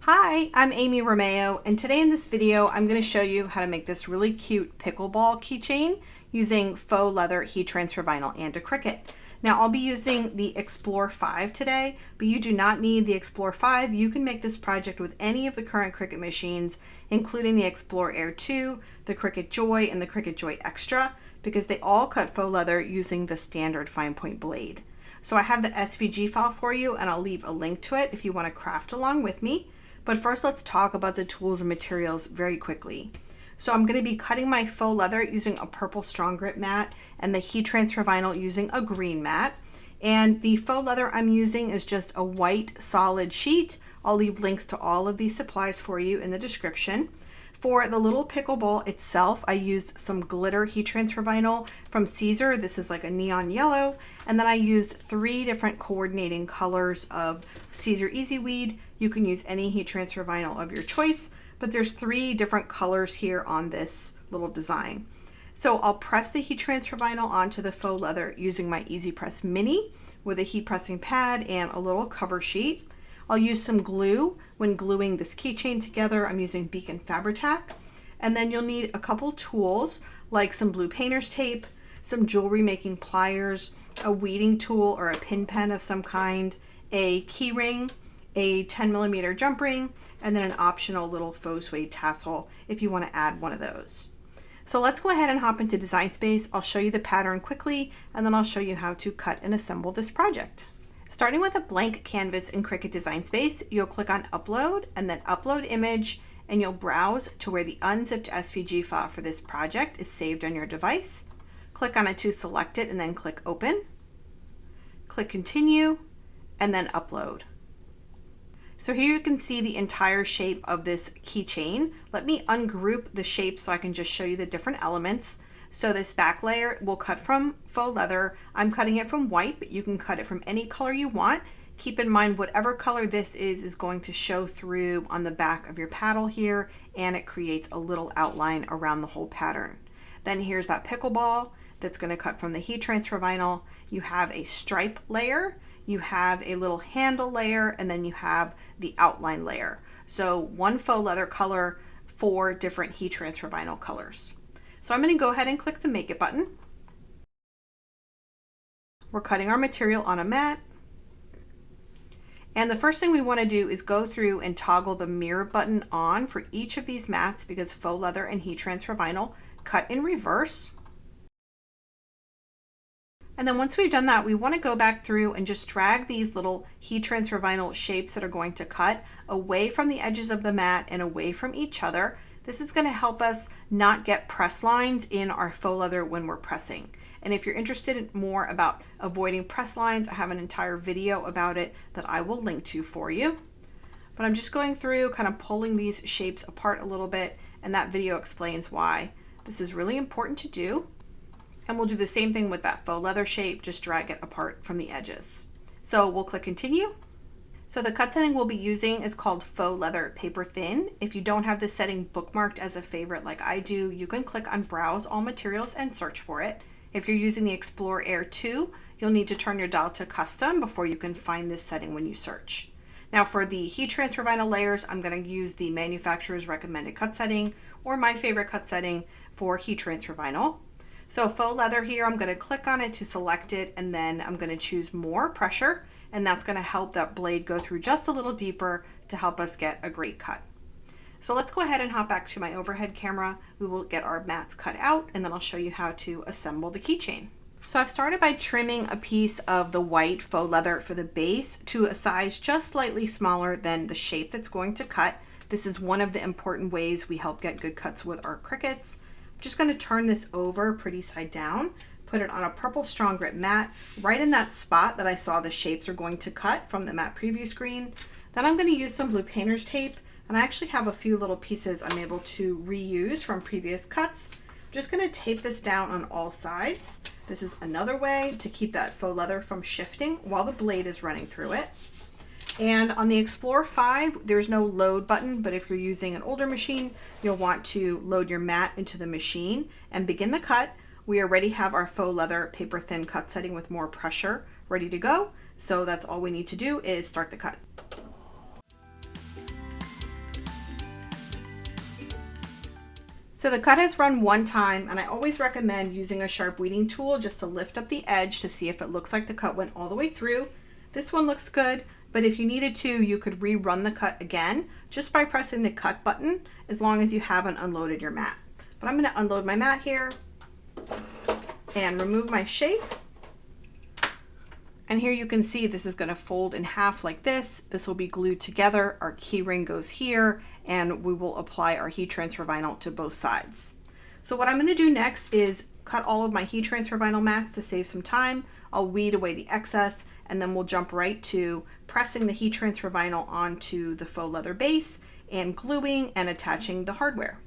Hi, I'm Amy Romeo, and today in this video I'm going to show you how to make this really cute pickleball keychain using faux leather heat transfer vinyl and a Cricut. Now I'll be using the Explore 5 today, but you do not need the Explore 5. You can make this project with any of the current Cricut machines, including the Explore Air 2, the Cricut Joy, and the Cricut Joy Xtra, because they all cut faux leather using the standard fine point blade. So I have the SVG file for you, and I'll leave a link to it if you want to craft along with me. But first, let's talk about the tools and materials very quickly. So I'm going to be cutting my faux leather using a purple strong grip mat and the heat transfer vinyl using a green mat. And the faux leather I'm using is just a white solid sheet. I'll leave links to all of these supplies for you in the description. For the little pickleball itself, I used some glitter heat transfer vinyl from Caesar. This is like a neon yellow. And then I used 3 different coordinating colors of Caesar Easy Weed. You can use any heat transfer vinyl of your choice, but there's 3 different colors here on this little design. So I'll press the heat transfer vinyl onto the faux leather using my Easy Press Mini with a heat pressing pad and a little cover sheet. I'll use some glue when gluing this keychain together. I'm using Beacon Fabri-Tac. And then you'll need a couple tools like some blue painter's tape, some jewelry making pliers, a weeding tool or a pin pen of some kind, a key ring, a 10mm jump ring, and then an optional little faux suede tassel if you want to add one of those. So let's go ahead and hop into Design Space. I'll show you the pattern quickly, and then I'll show you how to cut and assemble this project. Starting with a blank canvas in Cricut Design Space, you'll click on Upload and then Upload Image, and you'll browse to where the unzipped SVG file for this project is saved on your device. Click on it to select it and then click Open. Click Continue and then Upload. So here you can see the entire shape of this keychain. Let me ungroup the shape so I can just show you the different elements. So this back layer will cut from faux leather. I'm cutting it from white, but you can cut it from any color you want. Keep in mind whatever color this is going to show through on the back of your paddle here, and it creates a little outline around the whole pattern. Then here's that pickleball that's going to cut from the heat transfer vinyl. You have a stripe layer, you have a little handle layer, and then you have the outline layer. So one faux leather color, 4 different heat transfer vinyl colors. So I'm going to go ahead and click the Make It button. We're cutting our material on a mat. And the first thing we want to do is go through and toggle the mirror button on for each of these mats because faux leather and heat transfer vinyl cut in reverse. And then once we've done that, we want to go back through and just drag these little heat transfer vinyl shapes that are going to cut away from the edges of the mat and away from each other. This is going to help us not get press lines in our faux leather when we're pressing. And if you're interested in more about avoiding press lines, I have an entire video about it that I will link to for you. But I'm just going through kind of pulling these shapes apart a little bit, and that video explains why this is really important to do. And we'll do the same thing with that faux leather shape, just drag it apart from the edges. So we'll click Continue. So the cut setting we'll be using is called Faux Leather Paper Thin. If you don't have this setting bookmarked as a favorite like I do, you can click on Browse All Materials and search for it. If you're using the Explore Air 2, you'll need to turn your dial to Custom before you can find this setting when you search. Now for the heat transfer vinyl layers, I'm going to use the manufacturer's recommended cut setting or my favorite cut setting for heat transfer vinyl. So faux leather here, I'm going to click on it to select it, and then I'm going to choose More Pressure, and that's going to help that blade go through just a little deeper to help us get a great cut. So let's go ahead and hop back to my overhead camera. We will get our mats cut out, and then I'll show you how to assemble the keychain. So I've started by trimming a piece of the white faux leather for the base to a size just slightly smaller than the shape that's going to cut. This is one of the important ways we help get good cuts with our Cricuts. I'm just going to turn this over pretty side down, put it on a purple strong grip mat right in that spot that I saw the shapes are going to cut from the mat preview screen. Then I'm going to use some blue painter's tape, and I actually have a few little pieces I'm able to reuse from previous cuts. I'm just going to tape this down on all sides. This is another way to keep that faux leather from shifting while the blade is running through it. And on the Explore 5, there's no load button, but if you're using an older machine, you'll want to load your mat into the machine and begin the cut. We already have our faux leather paper thin cut setting with more pressure ready to go. So that's all we need to do is start the cut. So the cut has run one time, and I always recommend using a sharp weeding tool just to lift up the edge to see if it looks like the cut went all the way through. This one looks good, but if you needed to, you could rerun the cut again just by pressing the cut button, as long as you haven't unloaded your mat. But I'm going to unload my mat here and remove my shape. And here you can see this is going to fold in half like this. This will be glued together. Our key ring goes here, and we will apply our heat transfer vinyl to both sides. So what I'm going to do next is cut all of my heat transfer vinyl mats to save some time. I'll weed away the excess, and then we'll jump right to pressing the heat transfer vinyl onto the faux leather base and gluing and attaching the hardware.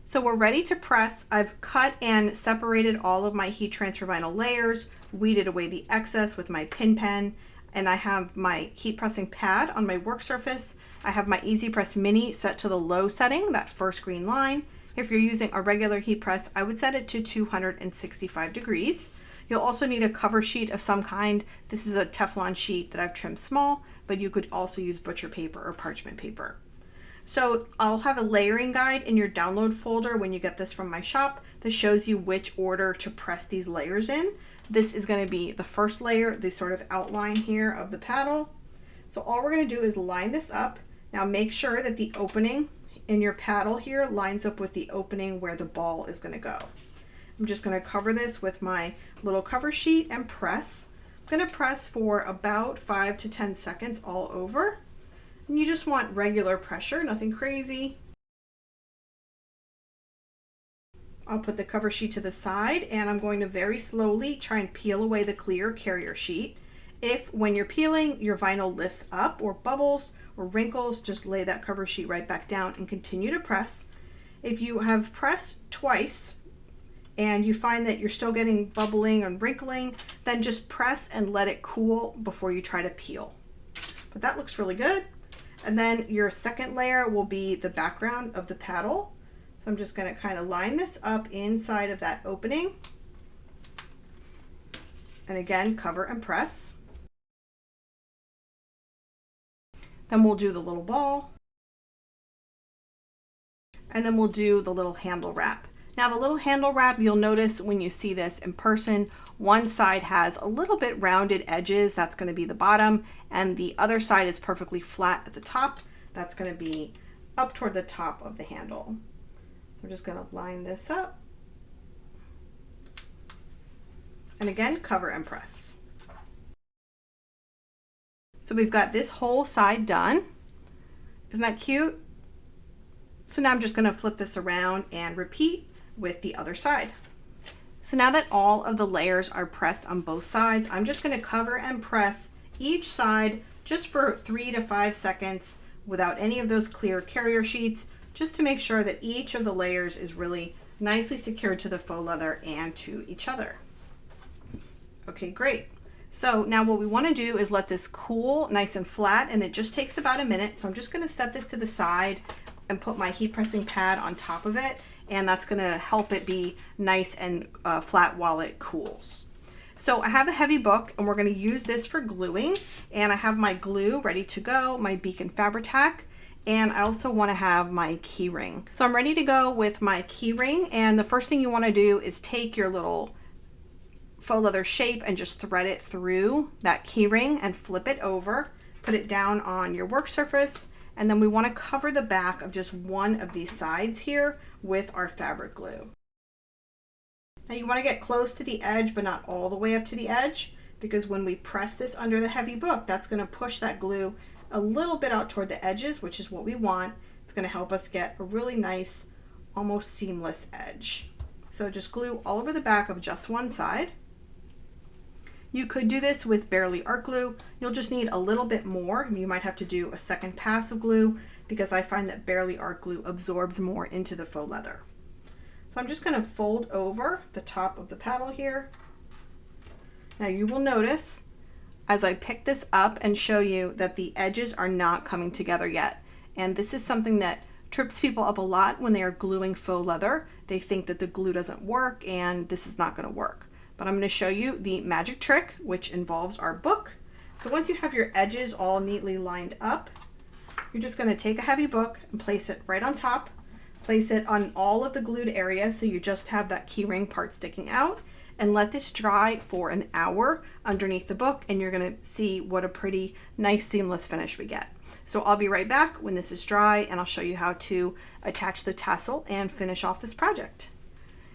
So we're ready to press. I've cut and separated all of my heat transfer vinyl layers, weeded away the excess with my pin pen, and I have my heat pressing pad on my work surface. I have my Easy Press Mini set to the low setting, that first green line. If you're using a regular heat press, I would set it to 265 degrees. You'll also need a cover sheet of some kind. This is a Teflon sheet that I've trimmed small, but you could also use butcher paper or parchment paper. So I'll have a layering guide in your download folder when you get this from my shop that shows you which order to press these layers in. This is going to be the first layer, the sort of outline here of the paddle. So all we're going to do is line this up. Now make sure that the opening in your paddle here lines up with the opening where the ball is going to go. I'm just going to cover this with my little cover sheet and press. I'm going to press for about 5 to 10 seconds all over. And you just want regular pressure, nothing crazy. I'll put the cover sheet to the side, and I'm going to very slowly try and peel away the clear carrier sheet. If when you're peeling your vinyl lifts up or bubbles or wrinkles, just lay that cover sheet right back down and continue to press. If you have pressed twice and you find that you're still getting bubbling and wrinkling, then just press and let it cool before you try to peel. But that looks really good. And then your second layer will be the background of the paddle. So I'm just going to kind of line this up inside of that opening. And again, cover and press. Then we'll do the little ball. And then we'll do the little handle wrap. Now the little handle wrap, you'll notice when you see this in person, one side has a little bit rounded edges, that's going to be the bottom, and the other side is perfectly flat at the top. That's going to be up toward the top of the handle. We're just going to line this up. And again, cover and press. So we've got this whole side done. Isn't that cute? So now I'm just going to flip this around and repeat with the other side. So now that all of the layers are pressed on both sides, I'm just going to cover and press each side just for 3 to 5 seconds without any of those clear carrier sheets, just to make sure that each of the layers is really nicely secured to the faux leather and to each other. Okay, great. So now what we want to do is let this cool nice and flat, and it just takes about a minute. So I'm just going to set this to the side and put my heat pressing pad on top of it, and that's going to help it be nice and flat while it cools. So I have a heavy book, and we're going to use this for gluing, and I have my glue ready to go, my Beacon Fabri-Tac, and I also want to have my key ring. So I'm ready to go with my key ring, and the first thing you want to do is take your little faux leather shape and just thread it through that key ring and flip it over, put it down on your work surface, and then we want to cover the back of just one of these sides here with our fabric glue. Now you want to get close to the edge, but not all the way up to the edge, because when we press this under the heavy book, that's going to push that glue a little bit out toward the edges, which is what we want. It's going to help us get a really nice, almost seamless edge. So just glue all over the back of just one side. You could do this with barely art glue. You'll just need a little bit more. You might have to do a second pass of glue, because I find that barely art glue absorbs more into the faux leather. So I'm just going to fold over the top of the paddle here. Now you will notice as I pick this up and show you that the edges are not coming together yet. And this is something that trips people up a lot when they are gluing faux leather. They think that the glue doesn't work and this is not going to work. But I'm going to show you the magic trick, which involves our book. So once you have your edges all neatly lined up, you're just going to take a heavy book and place it right on top. Place it on all of the glued areas so you just have that keyring part sticking out, and let this dry for an hour underneath the book, and you're going to see what a pretty nice seamless finish we get. So I'll be right back when this is dry, and I'll show you how to attach the tassel and finish off this project.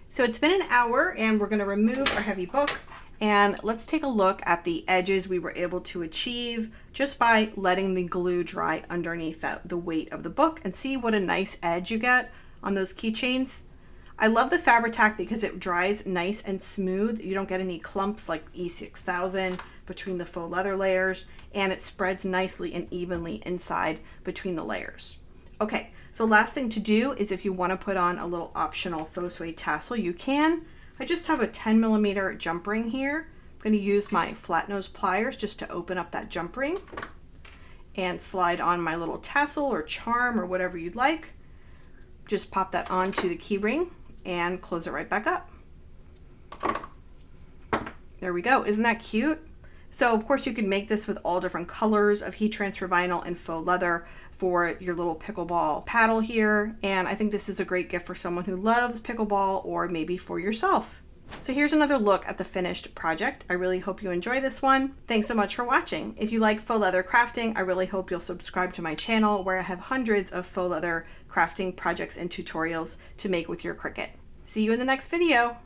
So it's been an hour and we're going to remove our heavy book, and let's take a look at the edges we were able to achieve just by letting the glue dry underneath the weight of the book, and see what a nice edge you get on those keychains. I love the Fabri-Tac because it dries nice and smooth. You don't get any clumps like E6000 between the faux leather layers, and it spreads nicely and evenly inside between the layers. Okay, so last thing to do is if you want to put on a little optional faux suede tassel, you can. I just have a 10mm jump ring here. I'm going to use my flat nose pliers just to open up that jump ring and slide on my little tassel or charm or whatever you'd like. Just pop that onto the key ring and close it right back up. There we go. Isn't that cute? So of course you can make this with all different colors of heat transfer vinyl and faux leather for your little pickleball paddle here. And I think this is a great gift for someone who loves pickleball, or maybe for yourself. So here's another look at the finished project. I really hope you enjoy this one. Thanks so much for watching. If you like faux leather crafting, I really hope you'll subscribe to my channel, where I have hundreds of faux leather crafting projects and tutorials to make with your Cricut. See you in the next video.